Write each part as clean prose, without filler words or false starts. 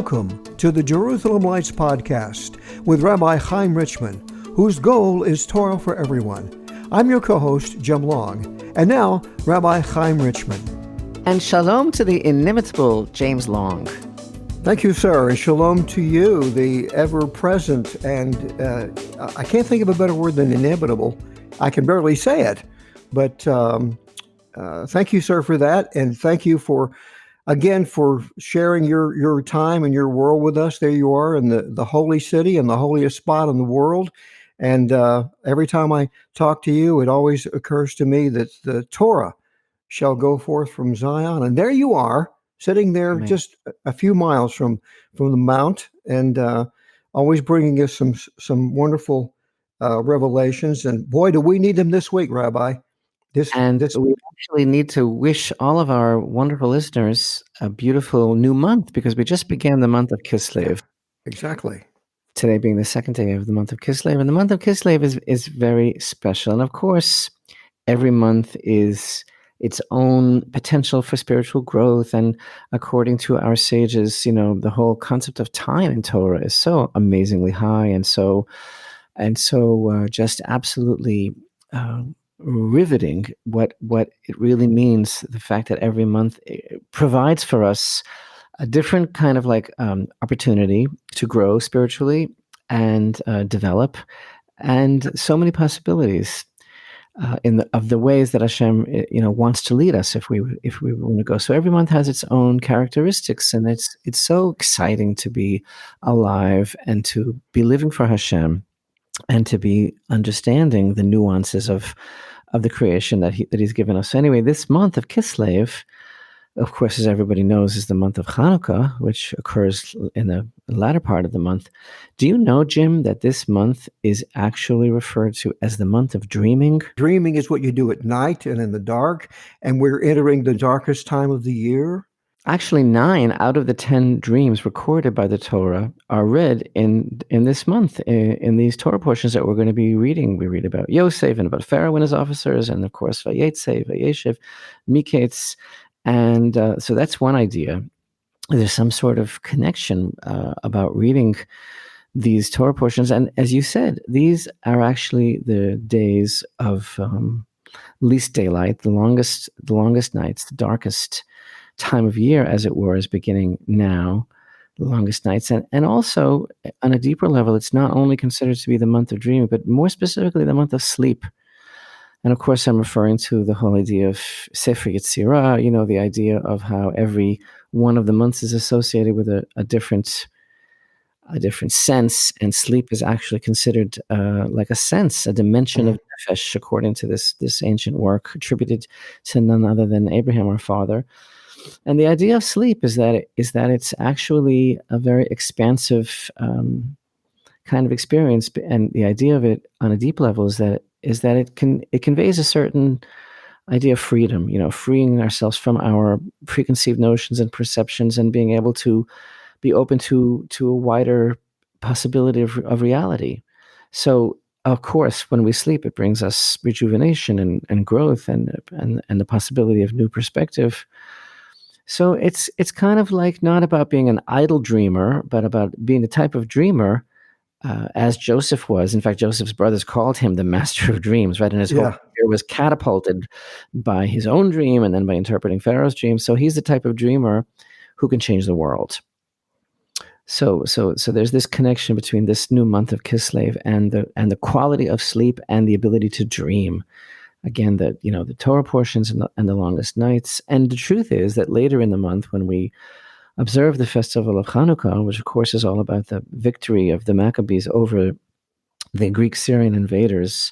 Welcome to the Jerusalem Lights Podcast with Rabbi Chaim Richman, whose goal is Torah for everyone. I'm your co-host, Jim Long, and now Rabbi Chaim Richman. And shalom to the inimitable James Long. Thank you, sir, and shalom to you, the ever-present, and I can't think of a better word than inimitable. I can barely say it, but thank you, sir, for that, and thank you for sharing your time and your world with us. There you are in the holy city and the holiest spot in the world. And every time I talk to you, it always occurs to me that the Torah shall go forth from Zion. And there you are, sitting there Amen. Just a few miles from the mount, and always bringing us some wonderful revelations. And boy, do we need them this week, Rabbi. We actually need to wish all of our wonderful listeners a beautiful new month, because we just began the month of Kislev. Exactly. Today being the second day of the month of Kislev. And the month of Kislev is very special. And of course, every month is its own potential for spiritual growth. And according to our sages, the whole concept of time in Torah is so amazingly high. And so just absolutely riveting what it really means, the fact that every month provides for us a different kind of opportunity to grow spiritually and develop, and so many possibilities of the ways that Hashem wants to lead us if we want to go. So every month has its own characteristics, and it's so exciting to be alive and to be living for Hashem, and to be understanding the nuances of the creation that He's given us. So anyway, this month of Kislev, of course, as everybody knows, is the month of Chanukah, which occurs in the latter part of the month. Do you know, Jim, that this month is actually referred to as the month of dreaming? Dreaming is what you do at night and in the dark, and we're entering the darkest time of the year. Actually, 9 out of the 10 dreams recorded by the Torah are read in this month, in these Torah portions that we're going to be reading. We read about Yosef and about Pharaoh and his officers, and of course, Vayetze, Vayeshev, Miketz. And so that's one idea. There's some sort of connection about reading these Torah portions. And as you said, these are actually the days of least daylight, the longest nights, the darkest time of year, as it were, is beginning now, the longest nights. And also, on a deeper level, it's not only considered to be the month of dreaming, but more specifically the month of sleep. And of course, I'm referring to the whole idea of Sefer Yetzirah, the idea of how every one of the months is associated with a different sense, and sleep is actually considered like a sense, a dimension of nefesh, according to this ancient work attributed to none other than Abraham, our father. And the idea of sleep is that it's actually a very expansive kind of experience, and the idea of it on a deep level is that it conveys a certain idea of freedom, freeing ourselves from our preconceived notions and perceptions, and being able to be open to a wider possibility of reality. So, of course, when we sleep, it brings us rejuvenation and growth and the possibility of new perspective. So it's kind of like not about being an idle dreamer, but about being the type of dreamer as Joseph was. In fact, Joseph's brothers called him the master of dreams, right? And his whole career was catapulted by his own dream and then by interpreting Pharaoh's dream. So he's the type of dreamer who can change the world. So there's this connection between this new month of Kislev and the quality of sleep and the ability to dream. Again, the Torah portions and the longest nights. And the truth is that later in the month, when we observe the Festival of Chanukah, which of course is all about the victory of the Maccabees over the Greek Syrian invaders,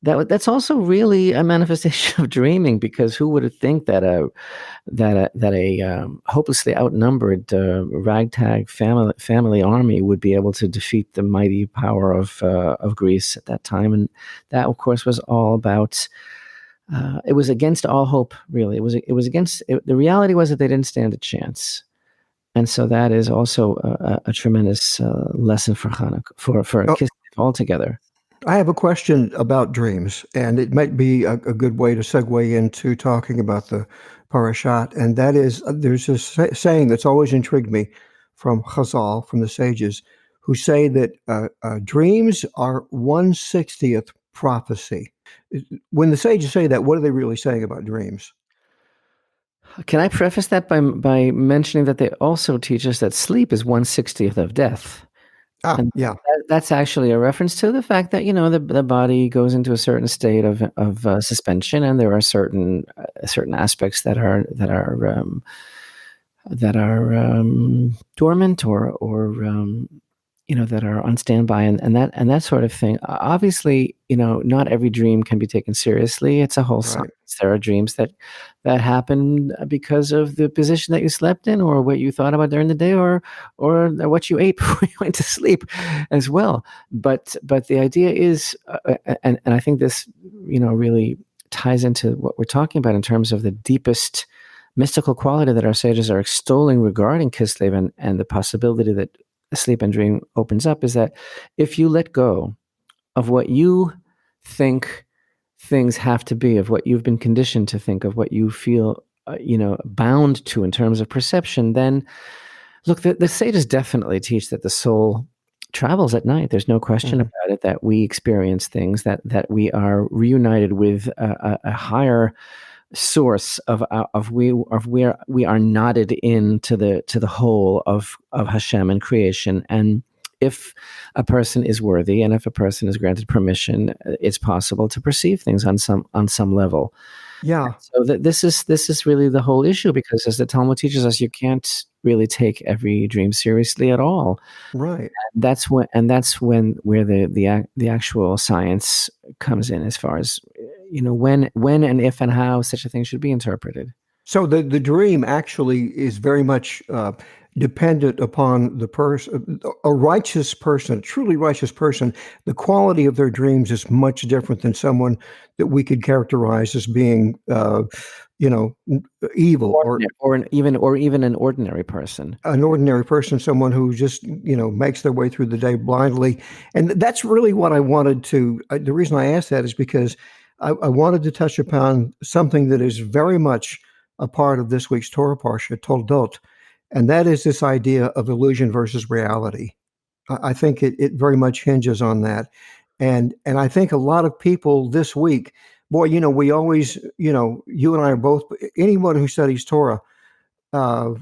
that's also really a manifestation of dreaming, because who would think that a hopelessly outnumbered ragtag family army would be able to defeat the mighty power of Greece at that time? And that, of course, was all about. It was against all hope, really. It was against. The reality was that they didn't stand a chance. And so that is also a tremendous lesson for Chanukah, for Kislev altogether. I have a question about dreams, and it might be a good way to segue into talking about the Parashat, and that is, there's this saying that's always intrigued me. from Chazal, from the sages, who say that dreams are 1/60th prophecy. When the sages say that, what are they really saying about dreams? Can I preface that by mentioning that they also teach us that sleep is 1/60th of death? And Yeah, that's actually a reference to the fact that, the body goes into a certain state of suspension, and there are certain aspects that are dormant or that are on standby, and that sort of thing. Obviously, not every dream can be taken seriously. It's a whole right. science. There are dreams that happen because of the position that you slept in, or what you thought about during the day, or what you ate before you went to sleep, as well. But the idea is, and I think this, really ties into what we're talking about in terms of the deepest mystical quality that our sages are extolling regarding Kislev, and the possibility that sleep and dream opens up, is that if you let go of what you think things have to be, of what you've been conditioned to think, of what you feel bound to in terms of perception, then look, the sages definitely teach that the soul travels at night. There's no question Mhm. about it, that we experience things, that we are reunited with a higher source of where we are knotted into the whole of Hashem and creation. And if a person is worthy, and if a person is granted permission, it's possible to perceive things on some level. Yeah, So this is really the whole issue, because as the Talmud teaches us, you can't really take every dream seriously at all. right. That's when where the actual science comes in, as far as when and if and how such a thing should be interpreted. So the dream actually is very much dependent upon the person. A righteous person, a truly righteous person, the quality of their dreams is much different than someone that we could characterize as being, you know, evil, or Or even an ordinary person. an ordinary person, someone who just, makes their way through the day blindly. And that's really what I wanted to. The reason I asked that is because I wanted to touch upon something that is very much a part of this week's Torah Parsha, Toldot, and that is this idea of illusion versus reality. I think it very much hinges on that. And I think a lot of people this week, boy, we always, you and I are both, anyone who studies Torah, uh,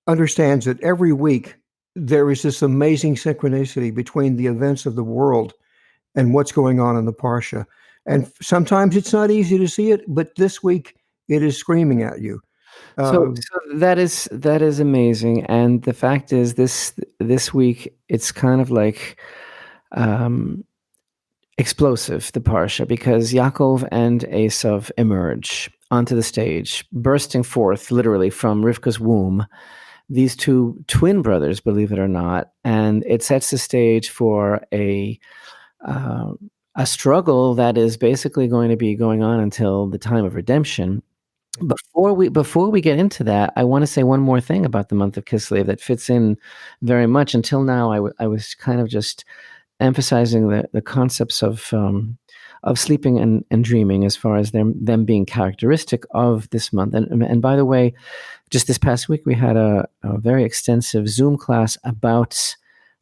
understands that every week there is this amazing synchronicity between the events of the world and what's going on in the Parsha. And sometimes it's not easy to see it, but this week it is screaming at you. So, Uh, that is amazing, and the fact is, this week it's kind of like um, explosive, the parsha, because Yaakov and Esav emerge onto the stage, bursting forth literally from Rivka's womb. These two twin brothers, believe it or not, and it sets the stage for uh, a struggle that is basically going to be going on until the time of redemption. Before we get into that, I want to say one more thing about the month of Kislev that fits in very much. Until now, I was kind of just emphasizing the concepts of sleeping and dreaming, as far as them being characteristic of this month. And by the way, just this past week, we had a very extensive Zoom class about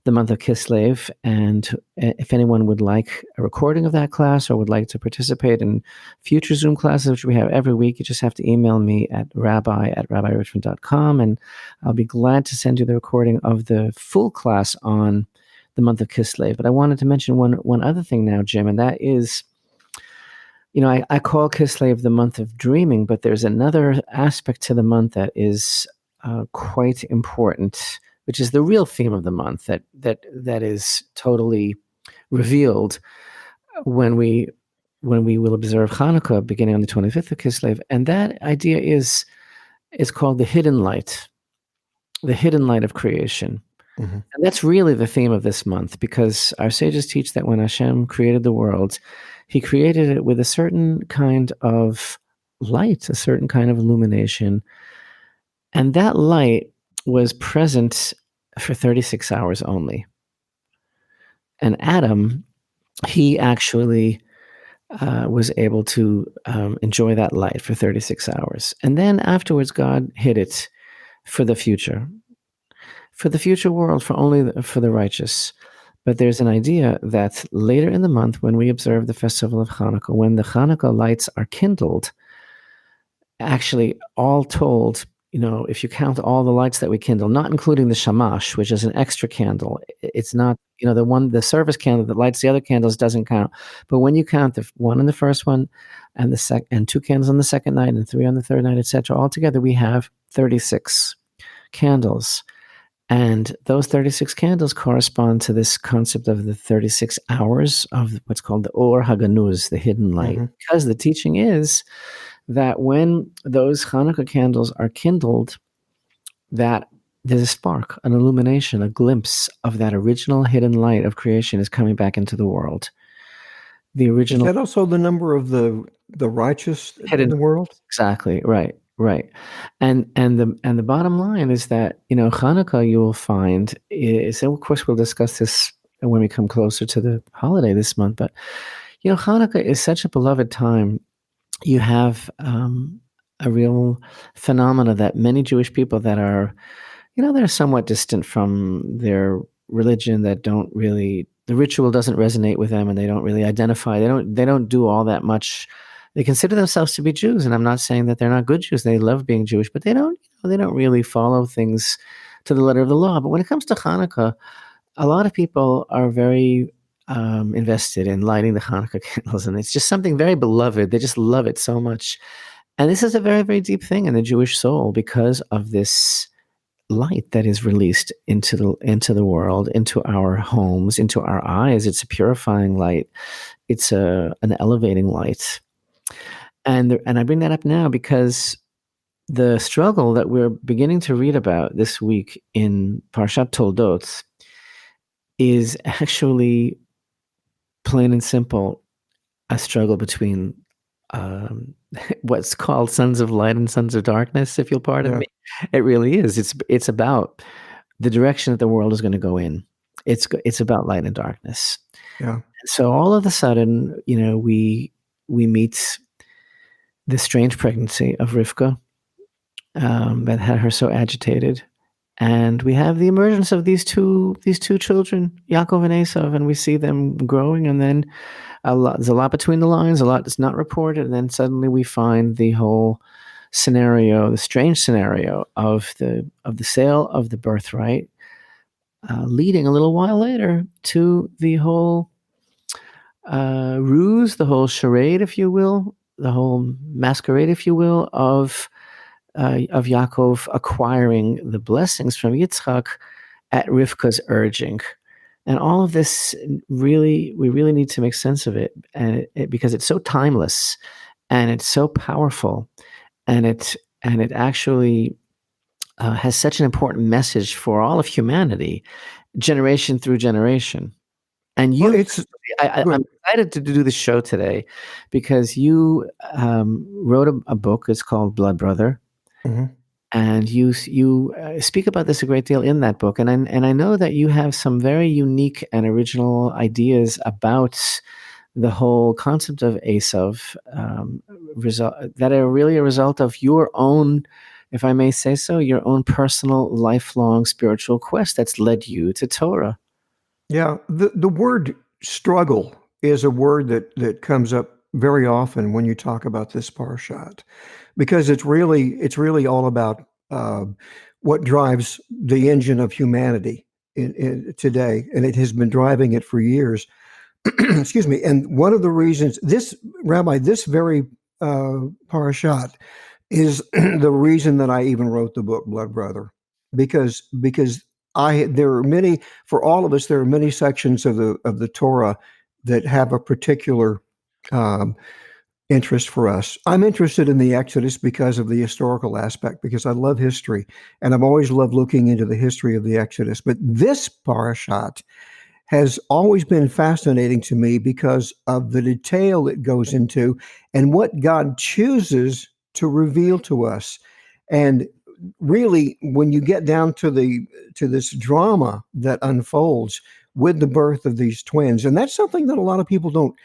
the month of Kislev. And if anyone would like a recording of that class, or would like to participate in future Zoom classes, which we have every week, you just have to email me at rabbi@rabbiRichman.com, and I'll be glad to send you the recording of the full class on the month of Kislev. But I wanted to mention one other thing now, Jim, and that is, I call Kislev the month of dreaming, but there's another aspect to the month that is quite important, which is the real theme of the month, that is totally revealed when we will observe Chanukah beginning on the 25th of Kislev, and that idea is called the hidden light of creation. mhm. And that's really the theme of this month, because our sages teach that when Hashem created the world, he created it with a certain kind of light, a certain kind of illumination. And that light was present for 36 hours only. And Adam, he actually was able to enjoy that light for 36 hours. And then afterwards, God hid it for the future, for the future world, for the righteous. But there's an idea that later in the month, when we observe the Festival of Chanukah, when the Chanukah lights are kindled, actually, all told, if you count all the lights that we kindle, not including the shamash, which is an extra candle, it's not, the service candle that lights the other candles doesn't count. But when you count the one in the first one, and and 2 candles on the second night, and 3 on the third night, etc., altogether we have 36 candles. And those 36 candles correspond to this concept of the 36 hours of what's called the Or Haganuz, the hidden light. Mm-hmm. Because the teaching is that when those Chanukah candles are kindled, that there's a spark, an illumination, a glimpse of that original hidden light of creation is coming back into the world. The original. Is that also the number of the righteous in the world? Exactly, right. Right, and the bottom line is that Chanukah, you will find is, and of course we'll discuss this when we come closer to the holiday this month. But Chanukah is such a beloved time. You have a real phenomena that many Jewish people that are, they're somewhat distant from their religion, that don't really, the ritual doesn't resonate with them, and they don't really identify. They don't do all that much. They consider themselves to be Jews, and I'm not saying that they're not good Jews. They love being Jewish, but they don't really follow things to the letter of the law. But when it comes to Hanukkah, a lot of people are very invested in lighting the Hanukkah candles, and it's just something very beloved. They just love it so much. And this is a very, very deep thing in the Jewish soul because of this light that is released into the world, into our homes, into our eyes. It's a purifying light. It's an elevating light. And I bring that up now because the struggle that we're beginning to read about this week in Parashat Toldot is actually, plain and simple, a struggle between what's called sons of light and sons of darkness, if you'll pardon me. It really is. It's about the direction that the world is going to go in. It's about light and darkness. Yeah. So all of a sudden, we meet the strange pregnancy of Rivka that had her so agitated, and we have the emergence of these two children, Yaakov and Esav, and we see them growing, and then there's a lot between the lines, a lot that's not reported, and then suddenly we find the whole scenario, the strange scenario of the sale of the birthright, leading a little while later to the whole ruse, the whole charade, if you will, the whole masquerade, if you will, of Yaakov acquiring the blessings from Yitzchak at Rivka's urging. And all of this, we really need to make sense of it, and because it's so timeless, and it's so powerful, and it actually has such an important message for all of humanity, generation through generation. And I'm excited to do the show today because you wrote a book. It's called Blood Brother, mm-hmm. and you speak about this a great deal in that book. And I know that you have some very unique and original ideas about the whole concept of Esav, that are really a result of your own, if I may say so, your own personal, lifelong spiritual quest that's led you to Torah. Yeah, the word struggle is a word that comes up very often when you talk about this parashat, because it's really all about what drives the engine of humanity in today, and it has been driving it for years. Excuse me. And one of the reasons this very parashat is the reason that I even wrote the book Blood Brother, because there are many, for all of us, there are many sections of the Torah that have a particular interest for us. I'm interested in the Exodus because of the historical aspect, because I love history, and I've always loved looking into the history of the Exodus. But this parashat has always been fascinating to me because of the detail it goes into and what God chooses to reveal to us. And really, when you get down to this drama that unfolds with the birth of these twins, and that's something that a lot of people don't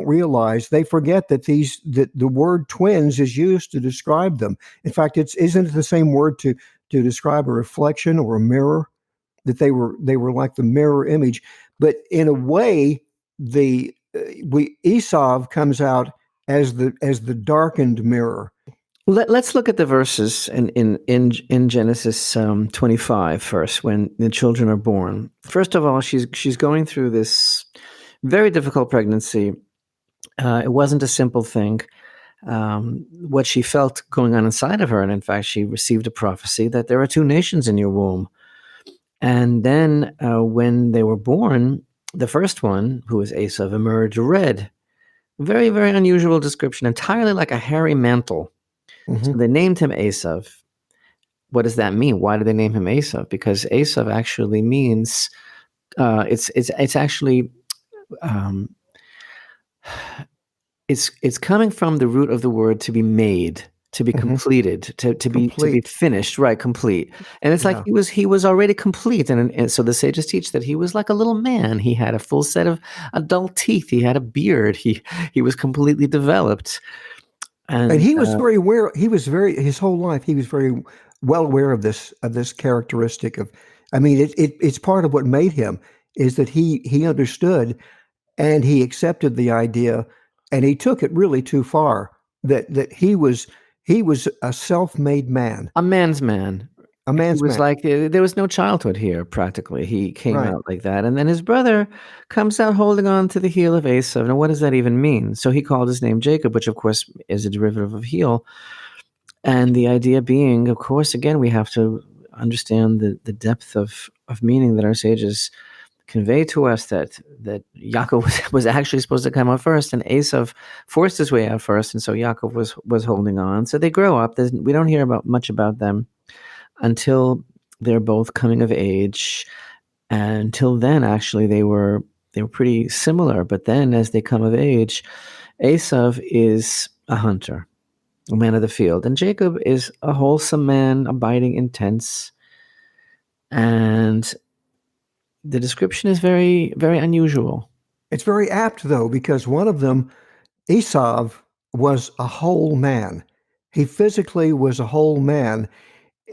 realize. They forget that the word twins is used to describe them. In fact, isn't it the same word to describe a reflection or a mirror? that they were like the mirror image. But in a way, Esav comes out as the darkened mirror. Let's look at the verses in Genesis 25 first, when the children are born. First of all, she's going through this very difficult pregnancy. It wasn't a simple thing. What she felt going on inside of her, and in fact, she received a prophecy that there are two nations in your womb. And then when they were born, the first one, who was Esav, emerged red. Very, very unusual description, entirely like a hairy mantle. So they named him Esav. What does that mean? Why did they name him Esav? Because Esav actually means it's actually it's coming from the root of the word to be made, to be completed, to be finished, right? Complete. And it's like he was already complete, and so the sages teach that he was like a little man. He had a full set of adult teeth. He had a beard. He was completely developed. And he was very aware. His whole life he was very well aware of this characteristic of. I mean, it's part of what made him is that he understood, and he accepted the idea, and he took it really too far. That he was a self-made man, a man's man. A man's he was man. Like there was no childhood here. Practically, he came out like that, and then his brother comes out holding on to the heel of Esav. Now, what does that even mean? So he called his name Jacob, which of course is a derivative of heel, and the idea being, of course, again we have to understand the depth of meaning that our sages convey to us, that Yaakov was actually supposed to come out first, and Esav forced his way out first, and so Yaakov was holding on. So they grow up. We don't hear much about them until they're both coming of age. And until then, actually, they were pretty similar. But then, as they come of age, Esav is a hunter, a man of the field, and Jacob is a wholesome man, abiding in tents. And the description is very, very unusual. It's very apt, though, because one of them, Esav, was a whole man. He physically was a whole man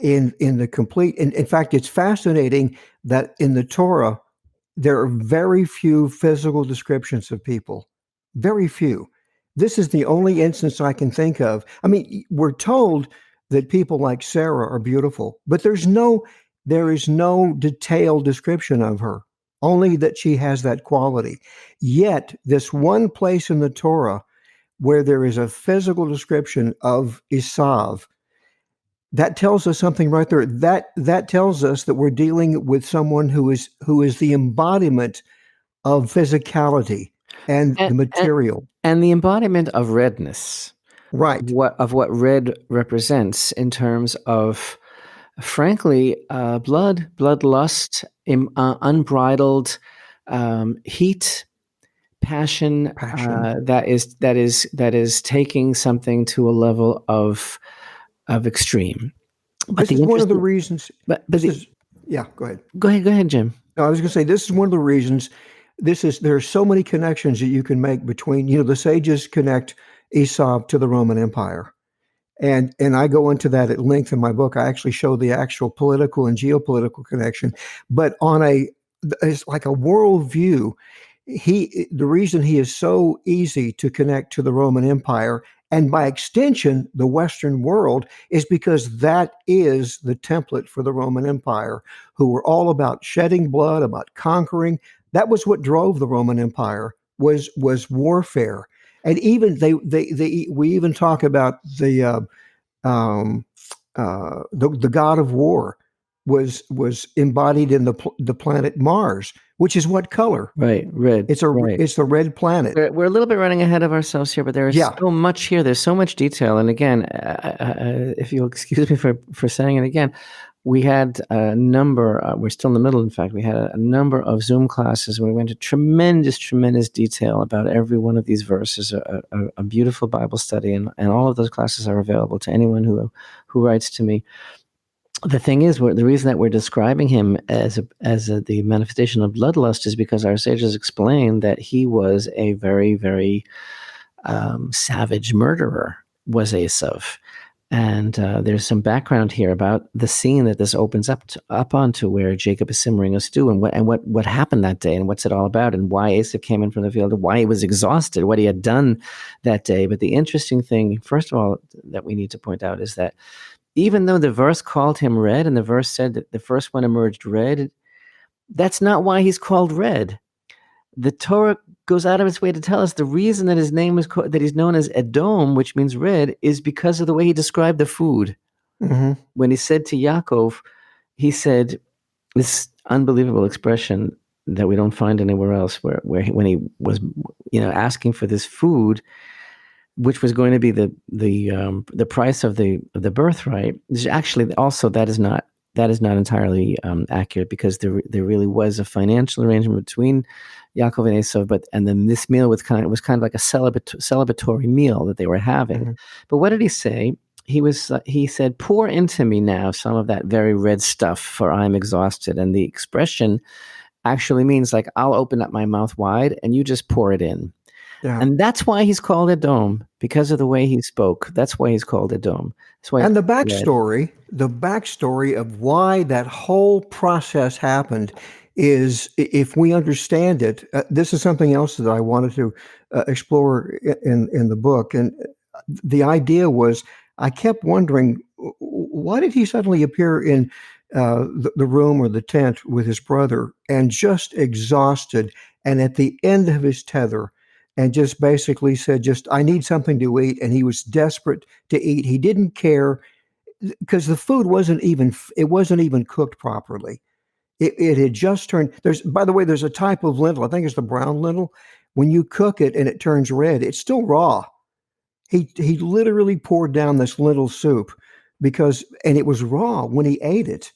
in the complete. In fact, it's fascinating that in the Torah, there are very few physical descriptions of people. Very few. This is the only instance I can think of. I mean, we're told that people like Sarah are beautiful, but there is no detailed description of her, only that she has that quality. Yet, this one place in the Torah where there is a physical description of Esav, that tells us something right there. That tells us that we're dealing with someone who is the embodiment of physicality and the material. And the embodiment of redness. Right. Of what red represents in terms of, frankly, bloodlust, unbridled heat, passion. That is taking something to a level of extreme. This is one of the reasons. Go ahead. Go ahead, Jim. No, I was going to say this is one of the reasons. There are so many connections that you can make between. The sages connect Esav to the Roman Empire. And I go into that at length in my book. I actually show the actual political and geopolitical connection. But it's like a worldview. The reason he is so easy to connect to the Roman Empire, and by extension, the Western world, is because that is the template for the Roman Empire, who were all about shedding blood, about conquering. That was what drove the Roman Empire, was warfare. And even we even talk about the god of war was embodied in the planet Mars, which is what color? Right, red. It's the red planet. We're a little bit running ahead of ourselves here, but there is so much here. There's so much detail. And again, if you'll excuse me for saying it again, we had a number. We're still in the middle. In fact, we had a number of Zoom classes where we went into tremendous detail about every one of these verses. A beautiful Bible study, and all of those classes are available to anyone who writes to me. The thing is, the reason that we're describing him as the manifestation of bloodlust is because our sages explain that he was a very, very savage murderer, was Esav. And there's some background here about the scene that this opens up onto, where Jacob is simmering a stew, and what happened that day, and what's it all about, and why Esav came in from the field, and why he was exhausted, what he had done that day. But the interesting thing, first of all, that we need to point out is that even though the verse called him red, and the verse said that the first one emerged red, that's not why he's called red. The Torah goes out of its way to tell us the reason that his name is that he's known as Edom, which means red, is because of the way he described the food. Mm-hmm. When he said to Yaakov, he said this unbelievable expression that we don't find anywhere else, when he was, asking for this food, which was going to be the price of the birthright. Actually, also that is not entirely accurate, because there really was a financial arrangement between Yaakov and Esav, and then this meal was kind of like a celebratory meal that they were having. Mm-hmm. But what did he say? He said, "Pour into me now some of that very red stuff, for I am exhausted." And the expression actually means, like, I'll open up my mouth wide and you just pour it in. Yeah. And that's why he's called Edom, because of the way he spoke. That's why he's called Edom. That's why. And the backstory of why that whole process happened is, if we understand it, this is something else that I wanted to explore in the book. And the idea was, I kept wondering, why did he suddenly appear in the room or the tent with his brother, and just exhausted, and at the end of his tether, and just basically said, I need something to eat. And he was desperate to eat. He didn't care, because the food wasn't even cooked properly. It had just turned. By the way, there's a type of lentil, I think it's the brown lentil. When you cook it and it turns red, it's still raw. He literally poured down this lentil soup, and it was raw when he ate it.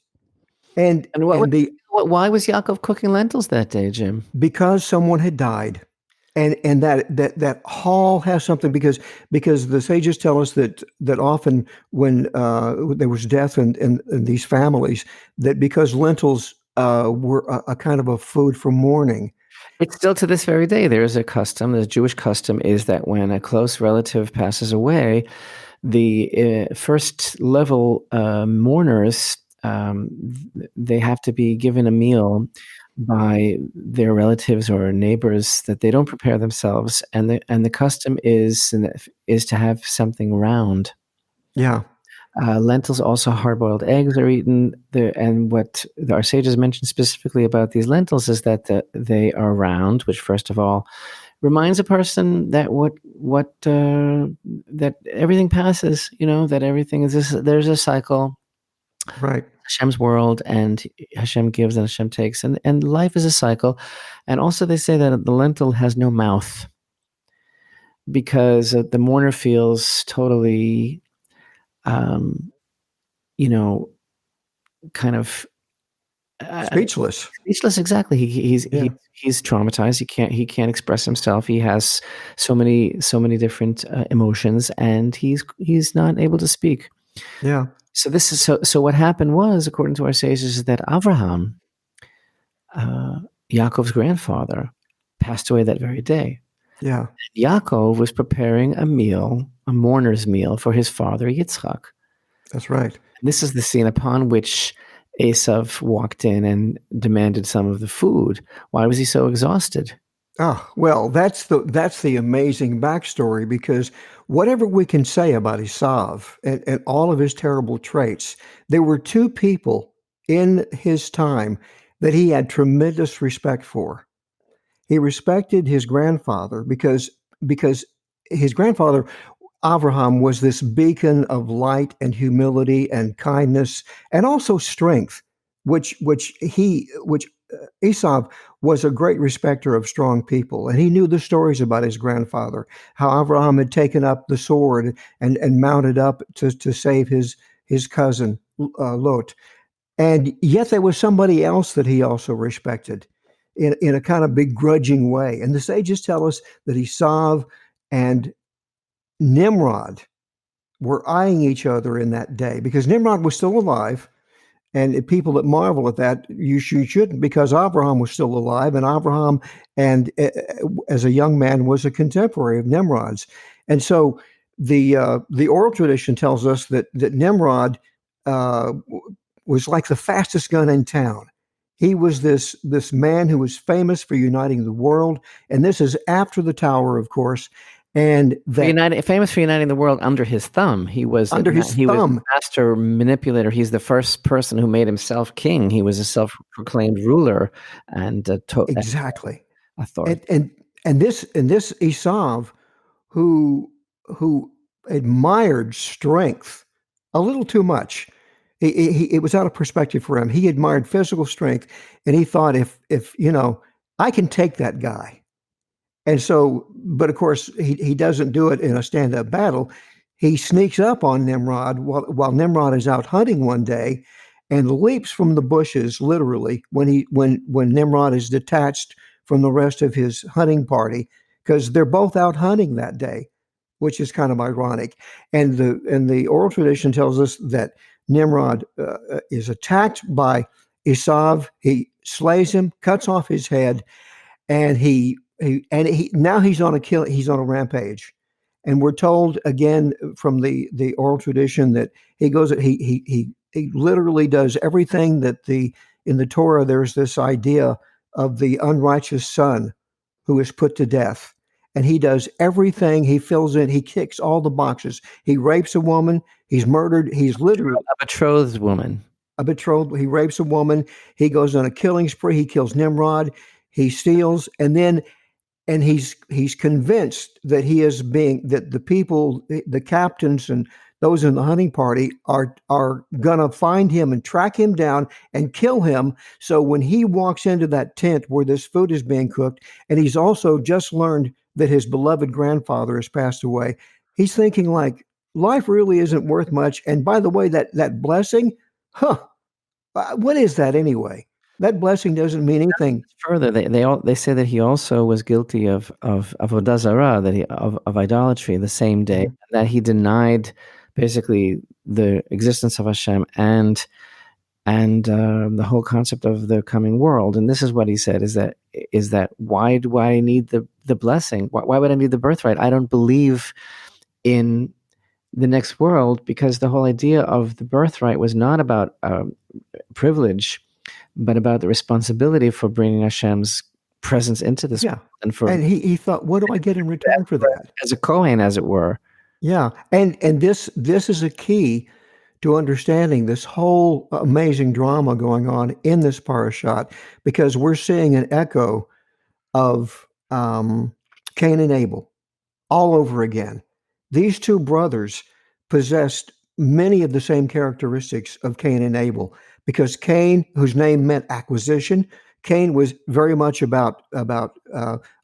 And why was Yaakov cooking lentils that day, Jim? Because someone had died. And that hall has something, because the sages tell us that often when there was death in these families, that because lentils were a kind of a food for mourning. It's still to this very day. There is a custom. The Jewish custom is that when a close relative passes away, the first level mourners, they have to be given a meal by their relatives or neighbors that they don't prepare themselves, and the custom is to have something round. Yeah. Lentils, also hard-boiled eggs, are eaten. And what our sages mentioned specifically about these lentils is that they are round, which, first of all, reminds a person that that everything passes. That everything is there's a cycle. Right. Hashem's world, and Hashem gives and Hashem takes, and life is a cycle. And also, they say that the lentil has no mouth, because the mourner feels totally, kind of speechless. Speechless, exactly. He's traumatized. He can't express himself. He has so many different emotions, and he's not able to speak. Yeah. So this is so. What happened was, according to our sages, is that Avraham, Yaakov's grandfather, passed away that very day. Yeah. Yaakov was preparing a meal, a mourner's meal, for his father Yitzchak. That's right. And this is the scene upon which Esav walked in and demanded some of the food. Why was he so exhausted? Oh, well, that's the amazing backstory, because whatever we can say about Esav and all of his terrible traits, there were two people in his time that he had tremendous respect for. He respected his grandfather because his grandfather, Abraham, was this beacon of light and humility and kindness, and also strength, which Esav was a great respecter of strong people. And he knew the stories about his grandfather, how Abraham had taken up the sword and mounted up to save his cousin Lot. And yet there was somebody else that he also respected in a kind of begrudging way. And the sages tell us that Esav and Nimrod were eyeing each other in that day, because Nimrod was still alive. And people that marvel at that, you shouldn't, because Abraham was still alive, and Abraham, and as a young man, was a contemporary of Nimrod's. And so the oral tradition tells us that Nimrod uh, was like the fastest gun in town. He was this man who was famous for uniting the world, and this is after the tower, of course, and that Famous for uniting the world under his thumb. under his He was the thumb, master manipulator. He's the first person who made himself king. He was a self-proclaimed ruler and exactly, authority. and this Esav, who who admired strength a little too much. It was out of perspective for him. He admired physical strength, and he thought, if I can take that guy. And so, but of course, he doesn't do it in a stand-up battle. He sneaks up on Nimrod while Nimrod is out hunting one day, and leaps from the bushes, literally, when Nimrod is detached from the rest of his hunting party, because they're both out hunting that day, which is kind of ironic. And the oral tradition tells us that Nimrod is attacked by Esav. He slays him, cuts off his head, and he now he's on a rampage. And we're told again from the oral tradition that he literally does everything that in the Torah there's this idea of the unrighteous son who is put to death. And he does everything. He fills in, he kicks all the boxes. He rapes a woman, he's murdered, he's literally A betrothed woman. he rapes a woman, he goes on a killing spree, he kills Nimrod, he steals, and he's convinced that that the people, the captains and those in the hunting party are gonna find him and track him down and kill him. So when he walks into that tent where this food is being cooked, and he's also just learned that his beloved grandfather has passed away, he's thinking like, life really isn't worth much. And by the way, that blessing, what is that anyway? That blessing doesn't mean anything. Further, they say that he also was guilty of avodah zarah, of idolatry, the same day that he denied basically the existence of Hashem and the whole concept of the coming world. And this is what he said: is that why do I need the blessing? Why would I need the birthright? I don't believe in the next world, because the whole idea of the birthright was not about privilege, but about the responsibility for bringing Hashem's presence into this world. And he thought, what do I get in return for that? As a Kohen, as it were. Yeah, and this is a key to understanding this whole amazing drama going on in this parashat, because we're seeing an echo of Cain and Abel all over again. These two brothers possessed many of the same characteristics of Cain and Abel, because Cain, whose name meant acquisition, Cain was very much about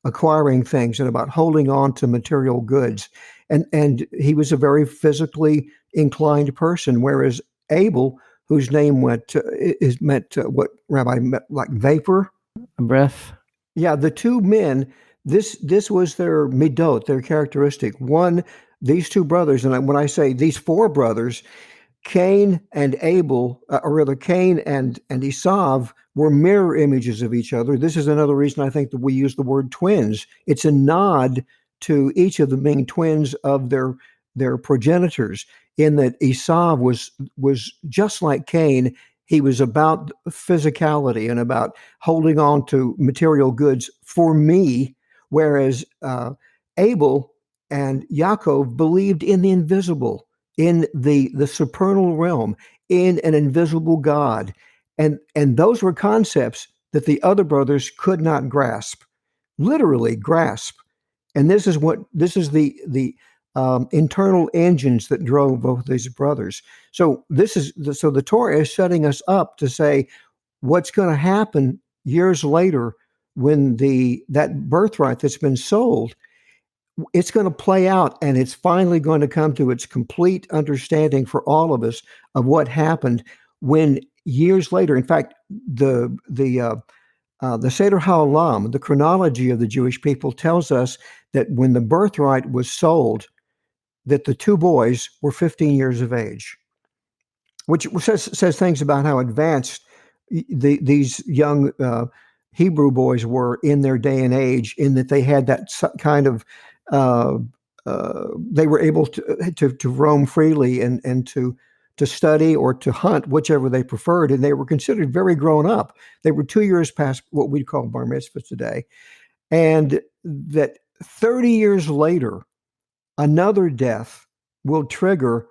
acquiring things and about holding on to material goods, and he was a very physically inclined person, whereas Abel, whose name meant what Rabbi meant, like vapor, a breath. Yeah, the two men. This was their midot, their characteristic. These two brothers, and when I say these four brothers, Cain and Abel, or rather Cain and Esav, were mirror images of each other. This is another reason I think that we use the word twins. It's a nod to each of them being twins of their progenitors, in that Esav was just like Cain. He was about physicality and about holding on to material goods for me, whereas Abel and Yaakov believed in the invisible, in the supernal realm, in an invisible God. And those were concepts that the other brothers could not grasp, literally grasp. And this is the internal engines that drove both these brothers. So the Torah is setting us up to say what's going to happen years later when that birthright that's been sold, it's going to play out, and it's finally going to come to its complete understanding for all of us of what happened when years later. In fact, the Seder HaOlam, the chronology of the Jewish people, tells us that when the birthright was sold, that the two boys were 15 years of age, which says things about how advanced these young Hebrew boys were in their day and age, in that they had that kind of they were able to roam freely and to study or to hunt, whichever they preferred, and they were considered very grown up. They were 2 years past what we call bar mitzvah today, and that 30 years later, another death will trigger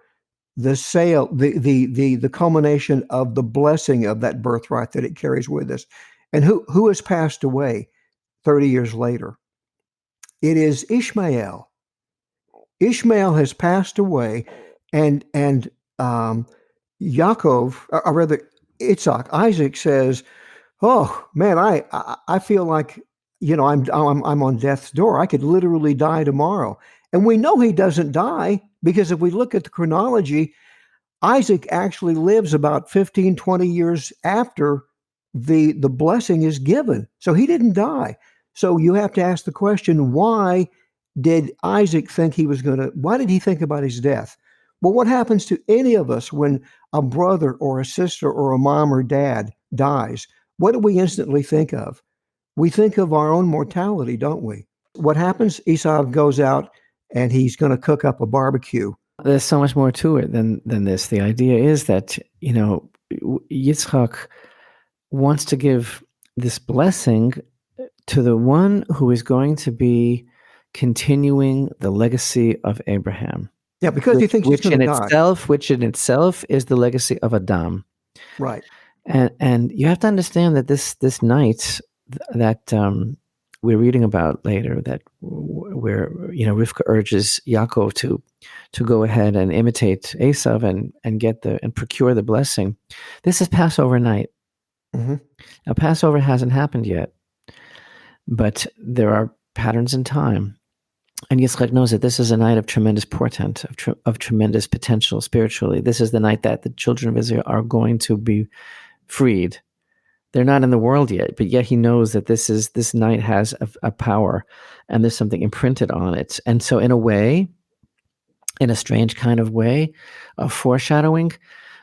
the sale, the culmination of the blessing of that birthright that it carries with us. And who has passed away 30 years later? It is Ishmael. Ishmael has passed away, and Yaakov, or rather Isaac says, "Oh man, I feel like I'm on death's door. I could literally die tomorrow." And we know he doesn't die because if we look at the chronology, Isaac actually lives about 15, 20 years after the blessing is given. So he didn't die. So you have to ask the question, why did Isaac think why did he think about his death? Well, what happens to any of us when a brother or a sister or a mom or dad dies? What do we instantly think of? We think of our own mortality, don't we? What happens? Esav goes out and he's going to cook up a barbecue. There's so much more to it than this. The idea is that, Yitzchak wants to give this blessing to the one who is going to be continuing the legacy of Abraham. Yeah, because he thinks he's going to die. Which in itself is the legacy of Adam. Right. And you have to understand that this night that we're reading about later, that where Rivka urges Yaakov to go ahead and imitate Esav and get and procure the blessing. This is Passover night. Mm-hmm. Now, Passover hasn't happened yet, but there are patterns in time. And Yitzchak knows that this is a night of tremendous portent, of tremendous potential spiritually. This is the night that the children of Israel are going to be freed. They're not in the world yet, but yet he knows that this night has a power, and there's something imprinted on it. And so in a way, in a strange kind of way of foreshadowing,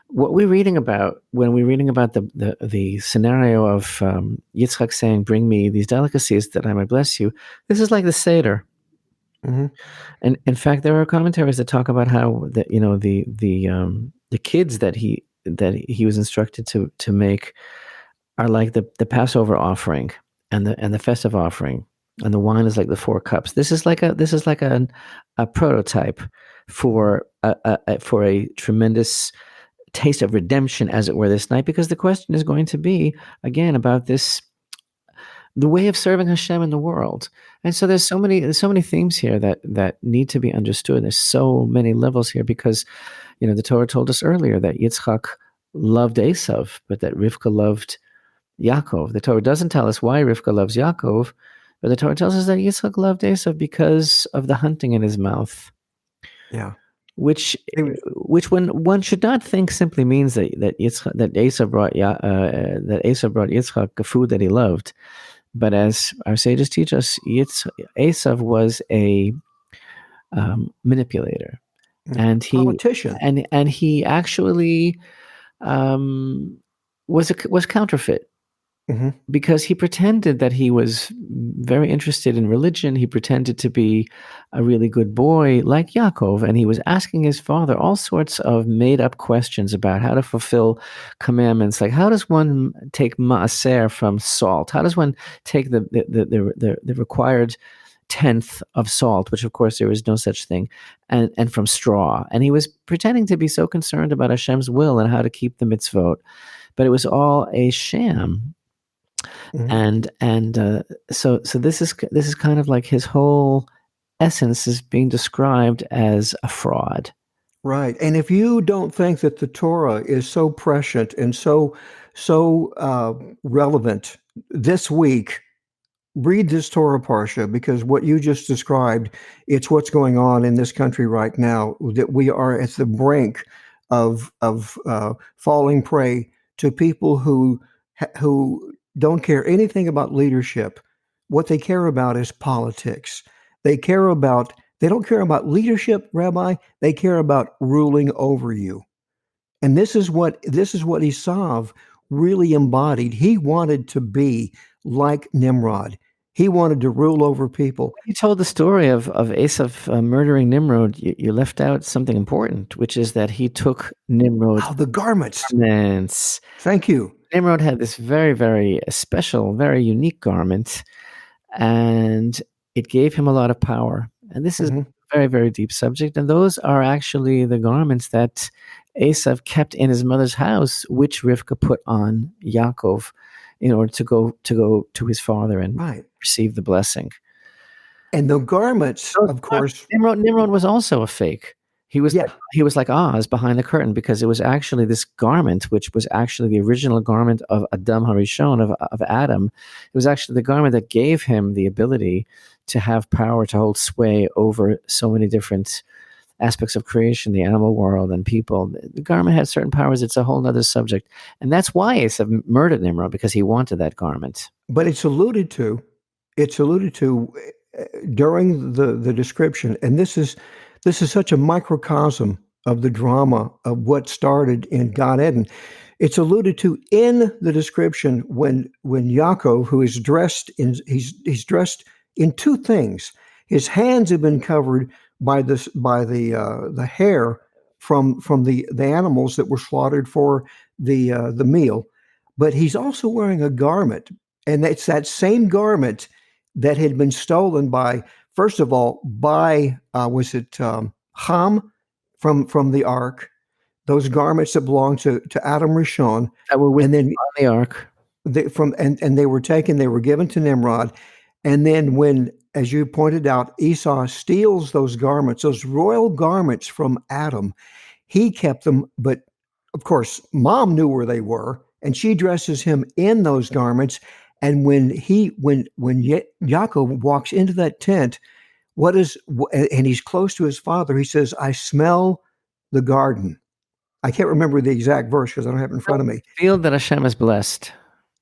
what we're reading about when we're reading about the scenario of Yitzchak saying, "Bring me these delicacies that I might bless you," this is like the Seder. Mm-hmm. And in fact, there are commentaries that talk about how the kids that he was instructed to make are like the Passover offering and the festive offering, and the wine is like the 4 cups. This is like a prototype for a tremendous taste of redemption, as it were, this night, because the question is going to be again about the way of serving Hashem in the world. And so there's so many themes here that need to be understood. There's so many levels here because, the Torah told us earlier that Yitzchak loved Esav, but that Rivka loved Yaakov. The Torah doesn't tell us why Rivka loves Yaakov, but the Torah tells us that Yitzchak loved Esav because of the hunting in his mouth. Yeah. Which when one should not think simply means that Esav brought Yitzchak the food that he loved. But as our sages teach us, Esav was a manipulator, and he politician, and he actually was counterfeit. Mm-hmm. Because he pretended that he was very interested in religion. He pretended to be a really good boy like Yaakov, and he was asking his father all sorts of made-up questions about how to fulfill commandments, like how does one take maaser from salt? How does one take the required tenth of salt, which of course there is no such thing, and from straw? And he was pretending to be so concerned about Hashem's will and how to keep the mitzvot, but it was all a sham. Mm-hmm. And so this is kind of like his whole essence is being described as a fraud. Right. And if you don't think that the Torah is so prescient and so relevant this week, read this Torah parsha, because what you just described, it's what's going on in this country right now, that we are at the brink of falling prey to people who don't care anything about leadership. What they care about is politics. They don't care about leadership, Rabbi. They care about ruling over you. And this is what Esav really embodied. He wanted to be like Nimrod. He wanted to rule over people. You told the story of Esav murdering Nimrod. You left out something important, which is that he took Nimrod's Oh, the garments. garments. Thank you. Nimrod had this very, very special, very unique garment, and it gave him a lot of power. And this is hmm a very, very deep subject. And those are actually the garments that Esav kept in his mother's house, which Rivka put on Yaakov in order to go to his father and Right. receive the blessing. And the garments, So of course. Nimrod was also a fake. Yeah. He was like Oz behind the curtain, because it was actually this garment, which was actually the original garment of Adam Harishon, of Adam. It was actually the garment that gave him the ability to have power, to hold sway over so many different aspects of creation, the animal world and people. The garment had certain powers. It's a whole other subject. And that's why Esav murdered Nimrod, because he wanted that garment. But it's alluded to. It's alluded to during the description, and this is such a microcosm of the drama of what started in Gan Eden. It's alluded to in the description when Yaakov, who is dressed in he's dressed in two things. His hands have been covered by the hair from the animals that were slaughtered for the meal, but he's also wearing a garment, and it's that same garment that had been stolen by, first of all, by was it Ham from the ark, those garments that belonged to Adam Rishon, That were with and then on the ark. and they were taken, they were given to Nimrod, and then when, as you pointed out, Esau steals those garments, those royal garments from Adam, he kept them, but of course, Mom knew where they were, and she dresses him in those garments. And when Yaakov walks into that tent, and he's close to his father, he says, "I smell the garden." I can't remember the exact verse because I don't have it in front of me. Field that Hashem has blessed.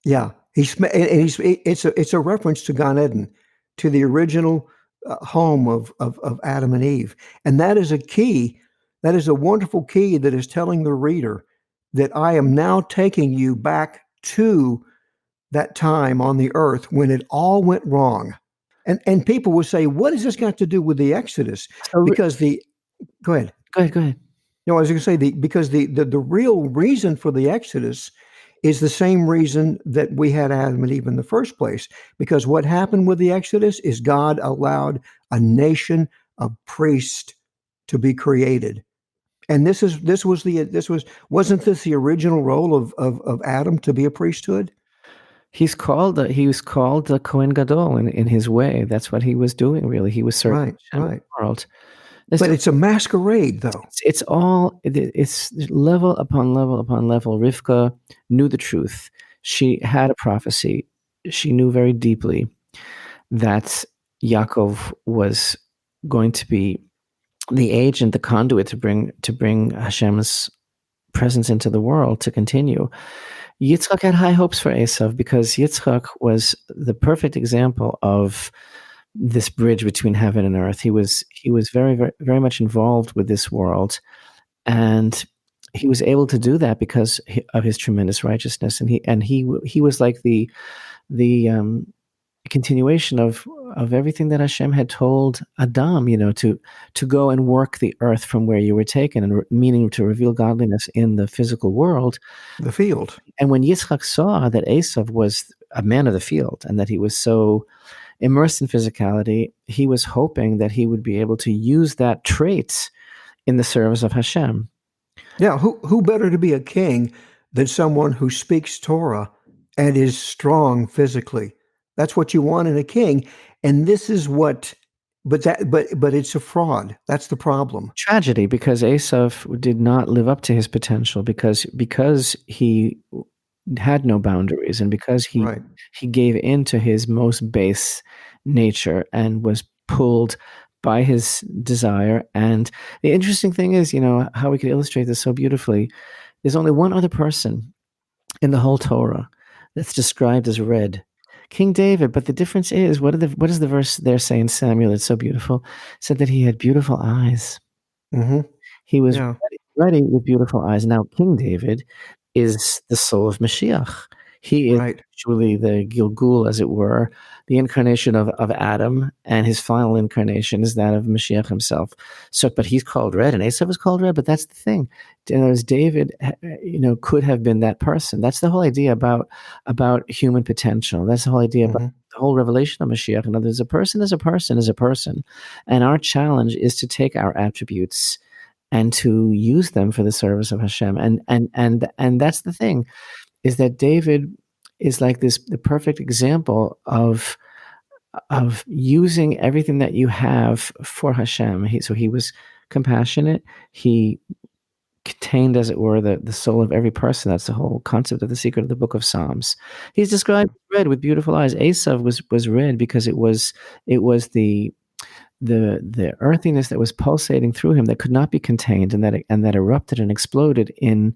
Yeah, it's a reference to Gan Eden, to the original home of Adam and Eve, and that is a key. That is a wonderful key that is telling the reader that I am now taking you back to that time on the earth when it all went wrong. And people will say, what has this got to do with the Exodus? So, Because go ahead. go ahead. No, I was going to say because the real reason for the Exodus is the same reason that we had Adam and Eve in the first place. Because what happened with the Exodus is God allowed a nation of priests to be created. And wasn't this the original role of Adam, to be a priesthood? He was called the Kohen Gadol in his way. That's what he was doing, really. He was serving Hashem in the world. But it's a masquerade, though. It's level upon level upon level. Rivka knew the truth. She had a prophecy. She knew very deeply that Yaakov was going to be the agent, the conduit to bring Hashem's presence into the world, to continue. Yitzchak had high hopes for Esav, because Yitzchak was the perfect example of this bridge between heaven and earth. He was very, very, very much involved with this world, and he was able to do that because of his tremendous righteousness. And he was like the continuation of everything that Hashem had told Adam, to go and work the earth from where you were taken, and meaning to reveal godliness in the physical world, the field. And when Yitzchak saw that Esav was a man of the field, and that he was so immersed in physicality, he was hoping that he would be able to use that trait in the service of Hashem. Yeah, who better to be a king than someone who speaks Torah and is strong physically? That's what you want in a king, and this is what. But it's a fraud. That's the problem. Tragedy, because Esav did not live up to his potential, because he had no boundaries, and because he gave in to his most base nature and was pulled by his desire. And the interesting thing is, how we could illustrate this so beautifully. There's only one other person in the whole Torah that's described as red. King David, but the difference is, what does the verse there say in Samuel? It's so beautiful. It said that he had beautiful eyes. Mm-hmm. He was ready with beautiful eyes. Now, King David is the soul of Mashiach. He is Right. actually the Gilgul, as it were, the incarnation of Adam, and his final incarnation is that of Mashiach himself. So, but he's called red, and Esav is called red. But that's the thing, as David, could have been that person. That's the whole idea about human potential. That's the whole idea about Mhm. the whole revelation of Mashiach. In other words, a person is a person is a person, and our challenge is to take our attributes and to use them for the service of Hashem. And that's the thing, is that David is like the perfect example of using everything that you have for Hashem. So he was compassionate. He contained, as it were, the soul of every person. That's the whole concept of the secret of the book of Psalms. He's described as red with beautiful eyes. Esav was red because it was the earthiness that was pulsating through him that could not be contained, and that erupted and exploded in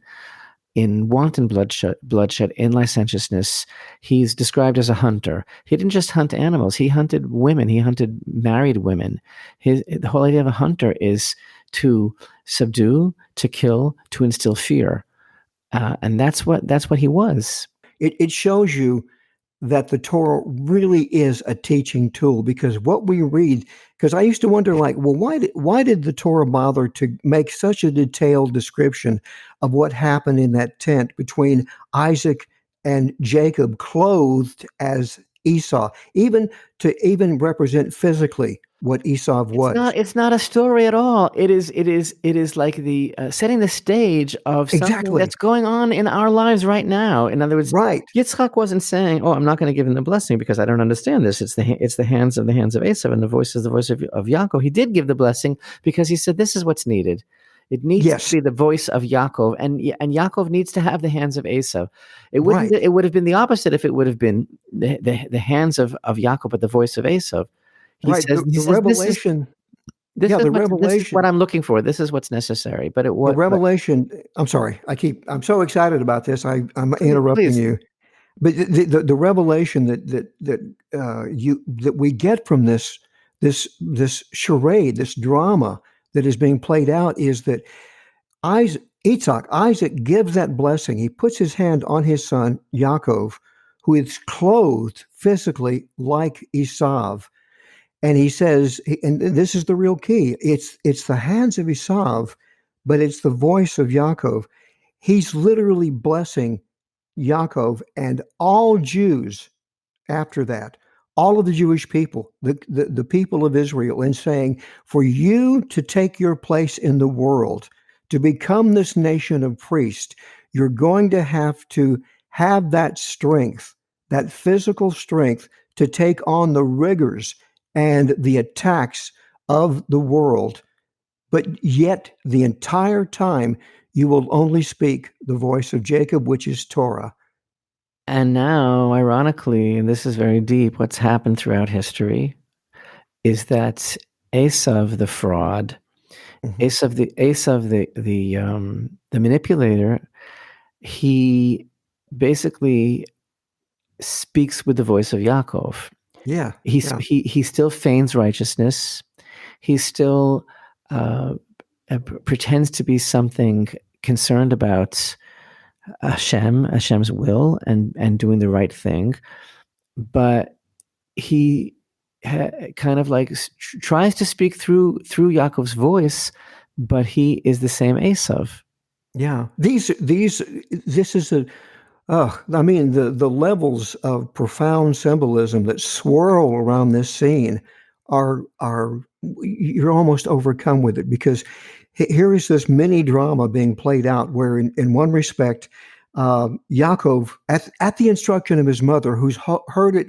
wanton bloodshed, in licentiousness. He's described as a hunter. He didn't just hunt animals. He hunted women. He hunted married women. The whole idea of a hunter is to subdue, to kill, to instill fear, and that's what he was. It shows you that the Torah really is a teaching tool, because what we read, because I used to wonder, like, well, why did the Torah bother to make such a detailed description of what happened in that tent between Isaac and Jacob, clothed as Esau, even to represent physically what Esau was? It's not a story at all. It is like the setting the stage of something Exactly. that's going on in our lives right now. In other words, Right. Yitzchak wasn't saying, "Oh, I'm not going to give him the blessing because I don't understand this." It's the hands of Esav, and the voice is the voice of Yaakov. He did give the blessing because he said, "This is what's needed. It needs to Yes. be the voice of Yaakov, and Yaakov needs to have the hands of Esav." Right. It would have been the opposite if it would have been the hands of Yaakov, but the voice of Esav. Right. The revelation. Yeah. The This is what revelation. I'm looking for. This is what's necessary. But The revelation. I'm sorry. I'm so excited about this. I'm interrupting please. you. But the revelation that we get from this charade, this drama that is being played out, is that Isaac gives that blessing. He puts his hand on his son Yaakov, who is clothed physically like Esav, and he says, and this is the real key. It's the hands of Esav, but it's the voice of Yaakov. He's literally blessing Yaakov and all Jews after that, all of the Jewish people, the people of Israel, and saying, for you to take your place in the world, to become this nation of priests, you're going to have that strength, that physical strength, to take on the rigors and the attacks of the world. But yet, the entire time, you will only speak the voice of Jacob, which is Torah. And now, ironically, and this is very deep, what's happened throughout history is that Esav, the fraud, Esav, the manipulator, he basically speaks with the voice of Yaakov. Yeah. He still feigns righteousness. He still pretends to be something concerned about Hashem's will and doing the right thing, but he kind of like tries to speak through Yaakov's voice, but he is the same Esav. Yeah. This is I mean, the levels of profound symbolism that swirl around this scene are you're almost overcome with it, because here is this mini drama being played out where in one respect, Yaakov, at the instruction of his mother, who's heard it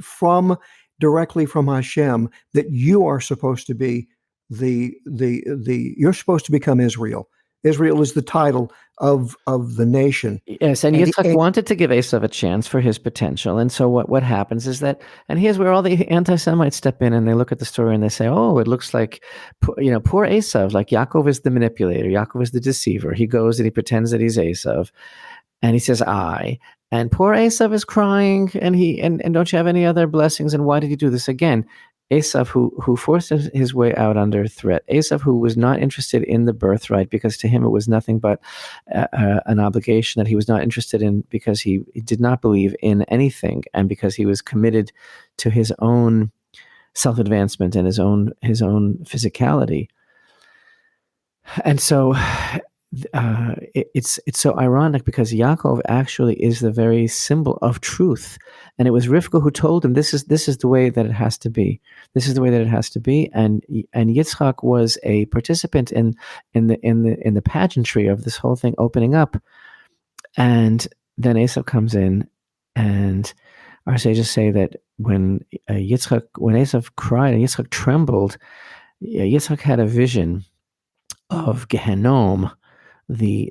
directly from Hashem, that you are supposed to be you're supposed to become Israel. Israel is the title of the nation. Yes, and Yitzchak wanted to give Esav a chance for his potential. And so what happens is that, and here's where all the anti-Semites step in, and they look at the story and they say, oh, it looks like, poor Esav, like Yaakov is the manipulator, Yaakov is the deceiver. He goes and he pretends that he's Esav, and he says, and poor Esav is crying, and don't you have any other blessings, and why did you do this again? Esav, who forced his way out under threat. Esav, who was not interested in the birthright because to him it was nothing but an obligation that he was not interested in because he did not believe in anything and because he was committed to his own self-advancement and his own physicality. And so it's so ironic because Yaakov actually is the very symbol of truth, and it was Rivka who told him this is the way that it has to be. This is the way that it has to be, and Yitzchak was a participant in the pageantry of this whole thing opening up, and then Esav comes in, and our sages say that when Esav cried and Yitzchak trembled, Yitzchak had a vision of Gehenom, the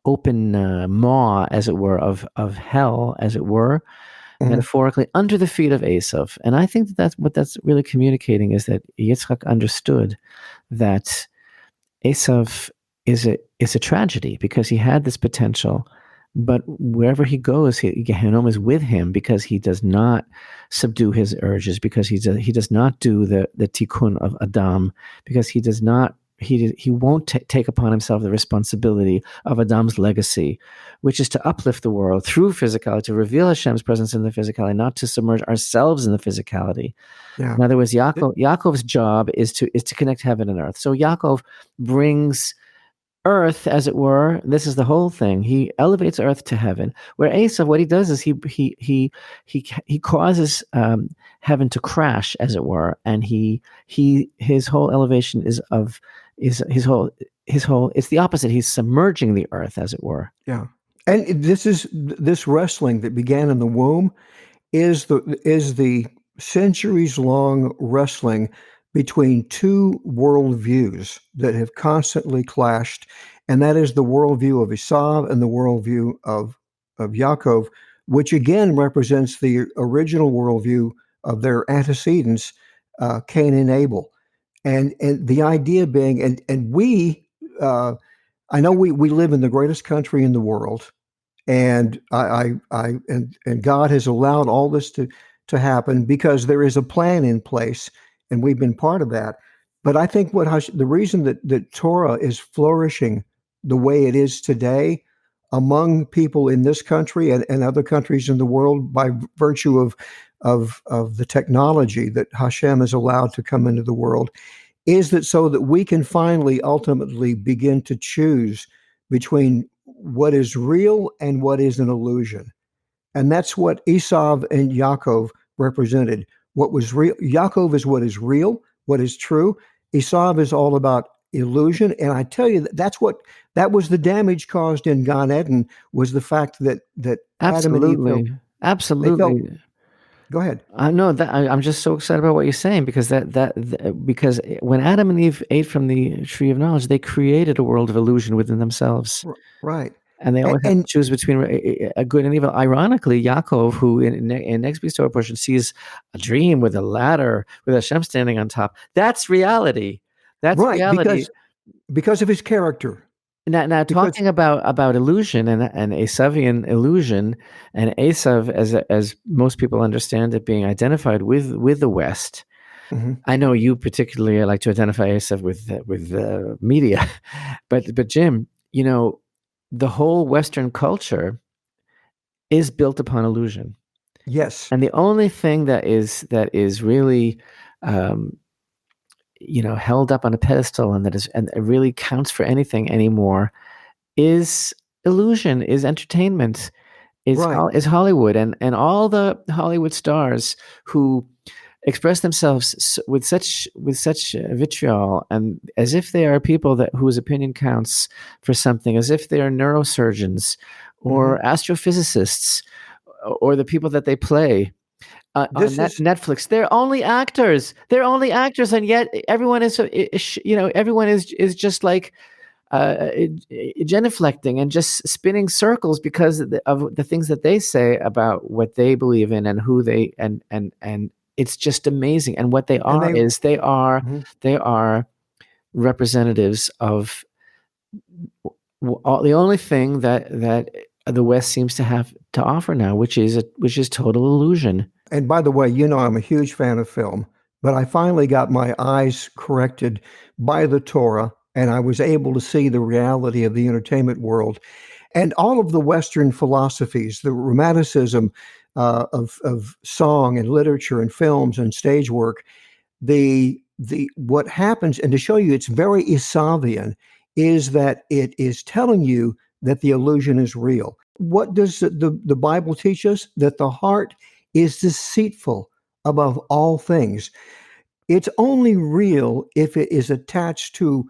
open maw, as it were, of hell, as it were, metaphorically, under the feet of Esav. And I think that's what that's really communicating, is that Yitzchak understood that Esav is a tragedy because he had this potential, but wherever he goes, Gehenom is with him because he does not subdue his urges, because he does not do the tikkun of Adam, because he does not. He won't take upon himself the responsibility of Adam's legacy, which is to uplift the world through physicality, to reveal Hashem's presence in the physicality, not to submerge ourselves in the physicality. Yeah. In other words, Yaakov's job is to connect heaven and earth. So Yaakov brings earth, as it were. This is the whole thing. He elevates earth to heaven. Where Esav, what he does is he causes heaven to crash, as it were, and his whole elevation is his whole it's the opposite. He's submerging the earth, as it were. Yeah. And this wrestling that began in the womb is the centuries-long wrestling between two worldviews that have constantly clashed, and that is the worldview of Esav and the worldview of Yaakov, which again represents the original worldview of their antecedents, Cain and Abel. And the idea being, and we, I know we live in the greatest country in the world, and and God has allowed all this to happen because there is a plan in place, and we've been part of that. But I think the reason that Torah is flourishing the way it is today among people in this country and other countries in the world by virtue of the technology that Hashem has allowed to come into the world, is that so that we can finally ultimately begin to choose between what is real and what is an illusion. And that's what Esav and Yaakov represented. What was real, Yaakov is what is real, what is true. Esav is all about illusion. And I tell you, that was the damage caused in Gan Eden, was the fact that Adam and Eve Absolutely. Go ahead. No, I'm just so excited about what you're saying, because because when Adam and Eve ate from the tree of knowledge, they created a world of illusion within themselves. Right. And they always have to choose between a good and evil. Ironically, Yaakov, who in next week's Torah portion sees a dream with a ladder with Hashem standing on top, that's reality. That's right, reality because of his character. Now talking about illusion and Esavian illusion, and Esav, as most people understand it, being identified with the West. Mm-hmm. I know you particularly like to identify Esav with media, but Jim, the whole Western culture is built upon illusion. Yes, and the only thing that is really held up on a pedestal and it really counts for anything anymore is illusion, is entertainment, is Hollywood, and all the Hollywood stars who express themselves with such vitriol, and as if they are people whose opinion counts for something, as if they are neurosurgeons or astrophysicists or the people that they play. On Netflix, they're only actors. And yet everyone is, everyone is just like genuflecting and just spinning circles because of the things that they say about what they believe in and who they and it's just amazing. And what they are they are representatives of the only thing that the West seems to have to offer now, which is total illusion. And by the way, I'm a huge fan of film. But I finally got my eyes corrected by the Torah, and I was able to see the reality of the entertainment world and all of the Western philosophies, the romanticism of song and literature and films and stage work. The what happens, and to show you it's very Esavian, is that it is telling you that the illusion is real. What does the Bible teach us? That the heart is deceitful above all things. It's only real if it is attached to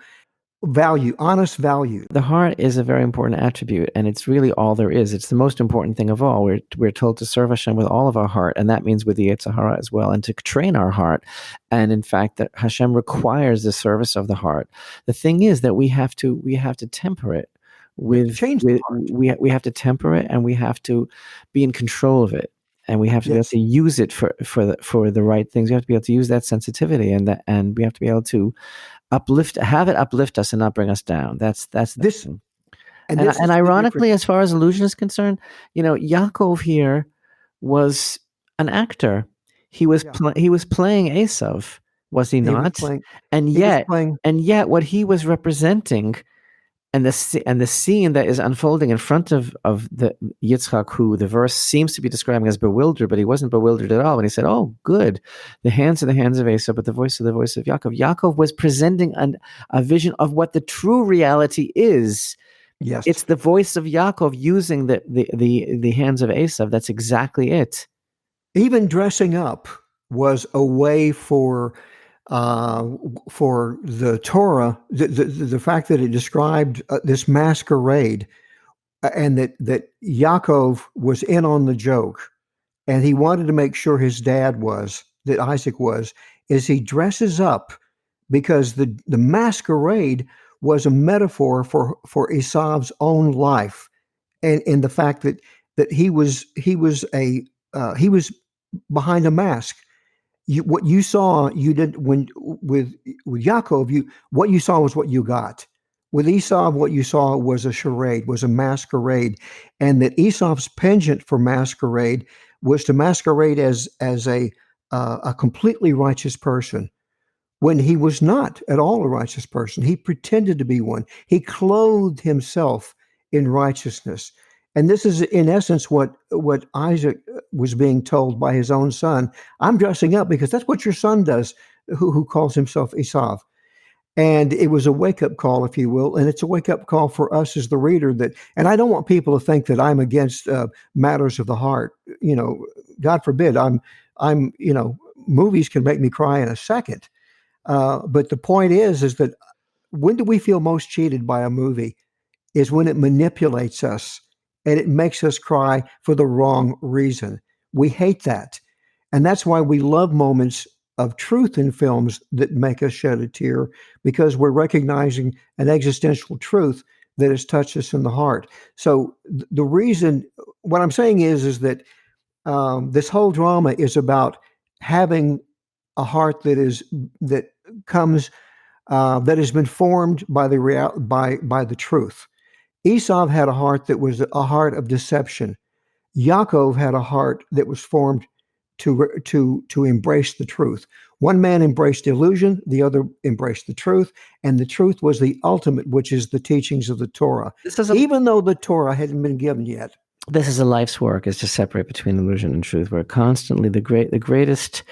value, honest value. The heart is a very important attribute, and it's really all there is. It's the most important thing of all. We're told to serve Hashem with all of our heart, and that means with the Yetzer Hara as well, and to train our heart. And in fact, that Hashem requires the service of the heart. The thing is that we have to temper it with Change the heart. we have to temper it, and we have to be in control of it. And we have to be able Yes. to use it for the right things. We have to be able to use that sensitivity, and we have to be able to have it uplift us and not bring us down. That's the This thing. and And this is and the difference. ironically, as far as illusion is concerned, Yaakov here was an actor. He was Yeah. he was playing Esav, was he He was not? playing. And He was yet, playing. what he was representing, and the scene that is unfolding in front of the Yitzchak, who the verse seems to be describing as bewildered, but he wasn't bewildered at all. And he said, "Oh, good, the hands are the hands of Esav, but the voice of Yaakov." Yaakov was presenting a vision of what the true reality is. Yes. It's the voice of Yaakov using the hands of Esav. That's exactly it. Even dressing up was a way for the Torah, the fact that it described this masquerade, and that Yaakov was in on the joke, and he wanted to make sure his dad was, that Isaac was, is he dresses up because the masquerade was a metaphor for Esav's own life, and in the fact that he was behind a mask. What you saw, you did when with Yaakov. What you saw was what you got. With Esav, what you saw was a charade, was a masquerade, and that Esav's penchant for masquerade was to masquerade as a completely righteous person when he was not at all a righteous person. He pretended to be one. He clothed himself in righteousness. And this is, in essence, what Isaac was being told by his own son. I'm dressing up because that's what your son does, who calls himself Esav. And it was a wake-up call, if you will, and it's a wake-up call for us as the reader. And I don't want people to think that I'm against matters of the heart. God forbid. Movies can make me cry in a second. But the point is that when do we feel most cheated by a movie? Is when it manipulates us and it makes us cry for the wrong reason. We hate that. And that's why we love moments of truth in films that make us shed a tear, because we're recognizing an existential truth that has touched us in the heart. So the reason, what I'm saying is that this whole drama is about having a heart that comes that has been formed by the truth. Esav had a heart that was a heart of deception. Yaakov had a heart that was formed to embrace the truth. One man embraced illusion, the other embraced the truth, and the truth was the ultimate, which is the teachings of the Torah. Even though the Torah hadn't been given yet. This is a life's work, is to separate between illusion and truth. We're constantly the greatest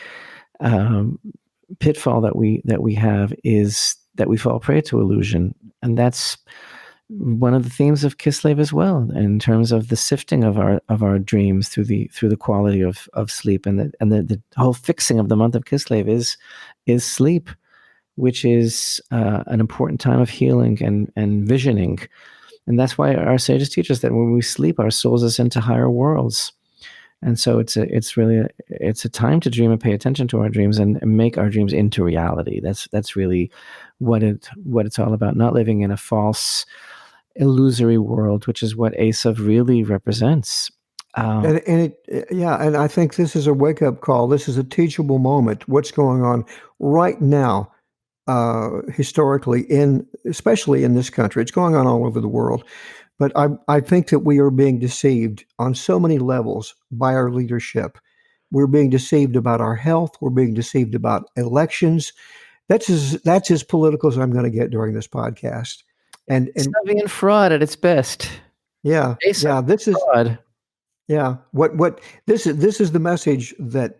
pitfall that we have is that we fall prey to illusion, and that's one of the themes of Kislev as well, in terms of the sifting of our dreams through the quality of sleep, and the whole fixing of the month of Kislev is sleep, which is an important time of healing and visioning, and that's why our sages teach us that when we sleep, our souls ascend to higher worlds. And so it's a time to dream and pay attention to our dreams and make our dreams into reality. That's really what it's all about. Not living in a false, illusory world, which is what Esav really represents. And I think this is a wake-up call. This is a teachable moment. What's going on right now, historically, especially in this country? It's going on all over the world. But I think that we are being deceived on so many levels by our leadership. We're being deceived about our health. We're being deceived about elections. That's as political as I'm going to get during this podcast. And Stuffing and fraud at its best. yeah, Esav this is fraud. what this is the message that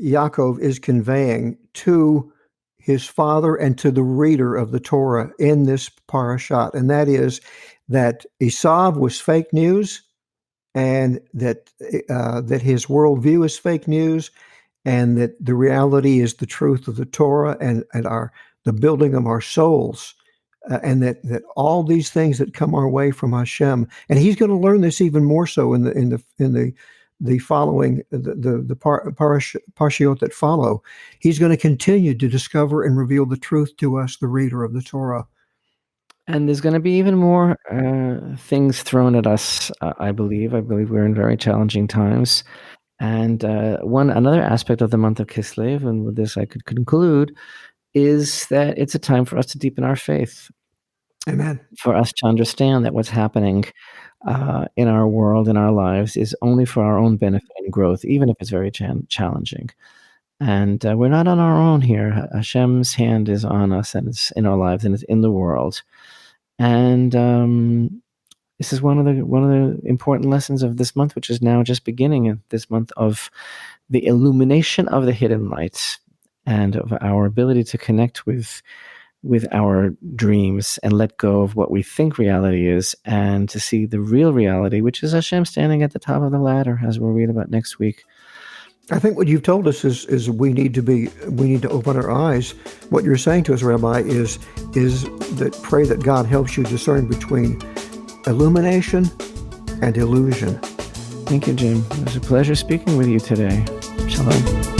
Yaakov is conveying to his father and to the reader of the Torah in this parashat, and that is that Esav was fake news, and that his worldview is fake news, and that the reality is the truth of the Torah and the building of our souls, and that all these things that come our way from Hashem, and he's going to learn this even more so in the following the parshiot that follow. He's going to continue to discover and reveal the truth to us, the reader of the Torah. And there's going to be even more things thrown at us. I believe we're in very challenging times. And another aspect of the month of Kislev, and with this I could conclude, is that it's a time for us to deepen our faith. Amen. For us to understand that what's happening in our world, in our lives, is only for our own benefit and growth, even if it's very challenging. And we're not on our own here. Hashem's hand is on us, and it's in our lives, and it's in the world. And this is one of the important lessons of this month, which is now just beginning. This month of the illumination of the hidden lights, and of our ability to connect with our dreams and let go of what we think reality is, and to see the real reality, which is Hashem standing at the top of the ladder, as we'll read about next week. I think what you've told us is we need to open our eyes. What you're saying to us, Rabbi, is that pray that God helps you discern between illumination and illusion. Thank you, Jim. It was a pleasure speaking with you today. Shalom.